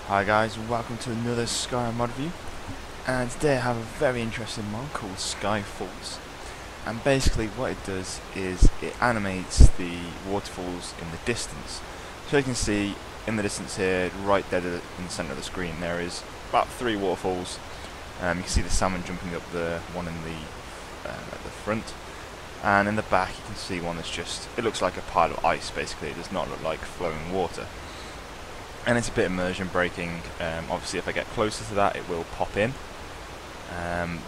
Hi guys, welcome to another Skyrim mod review, and today I have a very interesting mod called SkyFalls. And basically what it does is it animates the waterfalls in the distance. So you can see in the distance here, right there in the centre of the screen, there is about 3 waterfalls. You can see the salmon jumping up the one in at the front, and in the back you can see one that's just, it looks like a pile of ice basically. It does not look like flowing water. And it's a bit immersion breaking. Obviously if I get closer to that it will pop in,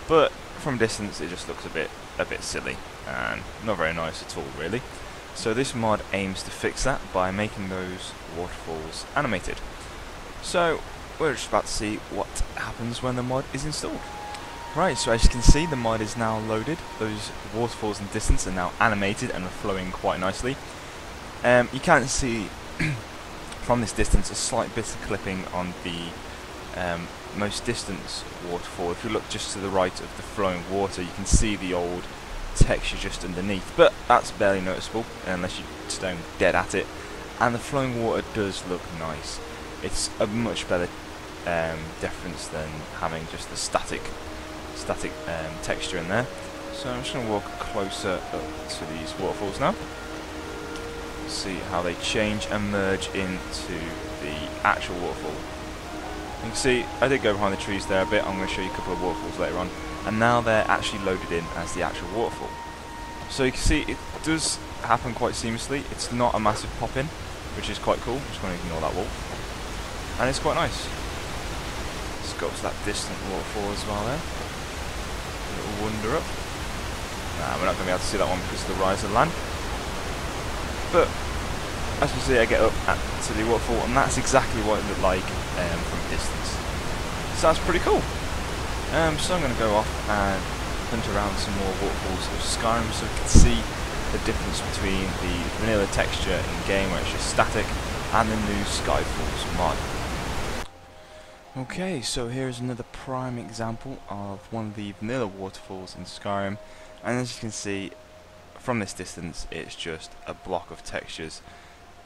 but from a distance it just looks a bit silly and not very nice at all really. So this mod aims to fix that by making those waterfalls animated. So we're just about to see what happens when the mod is installed. Right, so as you can see the mod is now loaded. Those waterfalls in the distance are now animated and are flowing quite nicely. You can see from this distance a slight bit of clipping on the most distant waterfall. If you look just to the right of the flowing water, you can see the old texture just underneath, but that's barely noticeable unless you stone dead at it, and the flowing water does look nice. It's a much better difference than having just the static texture in there. So I'm just going to walk closer up to these waterfalls now, see how they change and merge into the actual waterfall. You can see I did go behind the trees there a bit. I'm going to show you a couple of waterfalls later on, and now they're actually loaded in as the actual waterfall. So you can see it does happen quite seamlessly. It's not a massive pop in, which is quite cool. I'm just going to ignore that wall, and it's quite nice. Let's go to that distant waterfall as well there. A little wander up. Nah, we're not going to be able to see that one because of the rise of land. But as you see, I get up to the waterfall, and that's exactly what it looked like from a distance. So that's pretty cool. So I'm going to go off and hunt around some more waterfalls of Skyrim so we can see the difference between the vanilla texture in game where it's just static and the new SkyFalls mod. Okay, so here's another prime example of one of the vanilla waterfalls in Skyrim, and as you can see from this distance it's just a block of textures.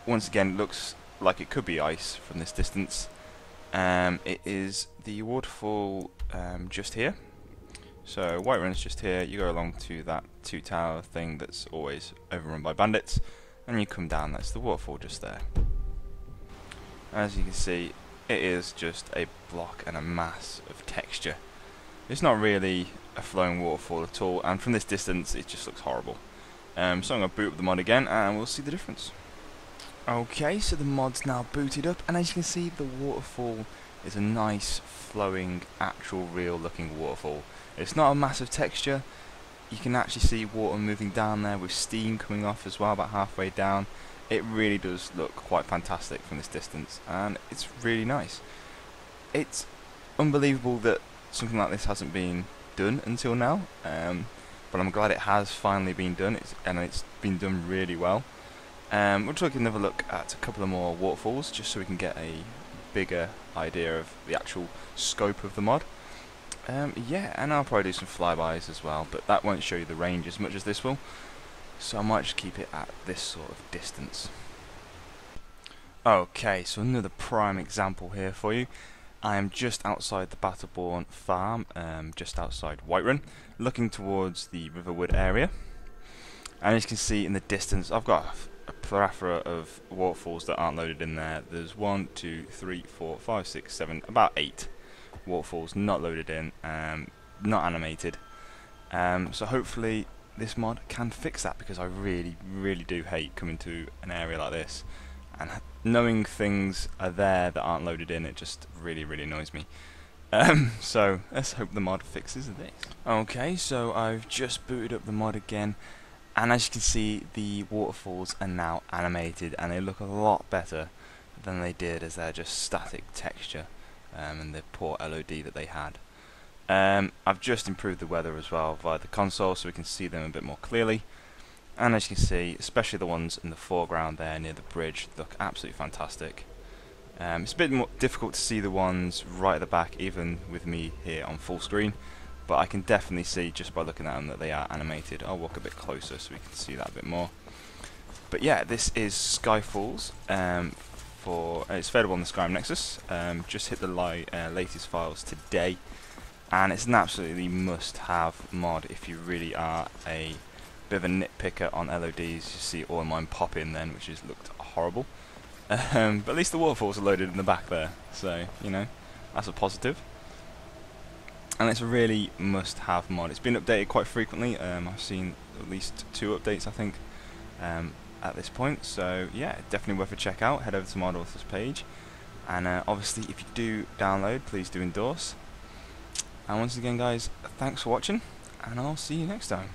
Once again it looks like it could be ice from this distance. It is the waterfall just here. So Whiterun's just here. You go along to that 2-tower thing that's always overrun by bandits, and you come down. That's the waterfall just there. As you can see, it is just a block and a mass of texture. It's not really a flowing waterfall at all, and from this distance it just looks horrible. So I'm going to boot up the mod again and we'll see the difference. Okay, so the mod's now booted up, and as you can see the waterfall is a nice flowing actual real looking waterfall. It's not a massive texture. You can actually see water moving down there with steam coming off as well about halfway down. It really does look quite fantastic from this distance, and it's really nice. It's unbelievable that something like this hasn't been done until now, but I'm glad it has finally been done, and it's been done really well. We'll take another look at a couple of more waterfalls just so we can get a bigger idea of the actual scope of the mod. Yeah, and I'll probably do some flybys as well, but that won't show you the range as much as this will, so I might just keep it at this sort of distance. Okay, so another prime example here for you. I am just outside the Battleborn farm, just outside Whiterun, looking towards the Riverwood area. And as you can see in the distance, I've got a plethora of waterfalls that aren't loaded in there. There's 1, 2, 3, 4, 5, 6, 7, about 8 waterfalls not loaded in, not animated. So hopefully this mod can fix that, because I really do hate coming to an area like this and knowing things are there that aren't loaded in. It just really annoys me. So let's hope the mod fixes this. Okay, so I've just booted up the mod again, and as you can see the waterfalls are now animated and they look a lot better than they did as they're just static texture, and the poor LOD that they had. I've just improved the weather as well via the console so we can see them a bit more clearly, and as you can see especially the ones in the foreground there near the bridge look absolutely fantastic. It's a bit more difficult to see the ones right at the back even with me here on full screen, but I can definitely see just by looking at them that they are animated. I'll walk a bit closer so we can see that a bit more. But yeah, this is SkyFalls. for it's available on the Skyrim Nexus. Just hit the latest files today, and it's an absolutely must-have mod if you really are a bit of a nitpicker on LODs. You see all of mine pop in then, which has looked horrible. But at least the waterfalls are loaded in the back there, so you know that's a positive. And it's a really must-have mod. It's been updated quite frequently. I've seen at least 2 updates, I think, at this point. So yeah, definitely worth a check out. Head over to mod authors page, and obviously, if you do download, please do endorse. And once again, guys, thanks for watching, and I'll see you next time.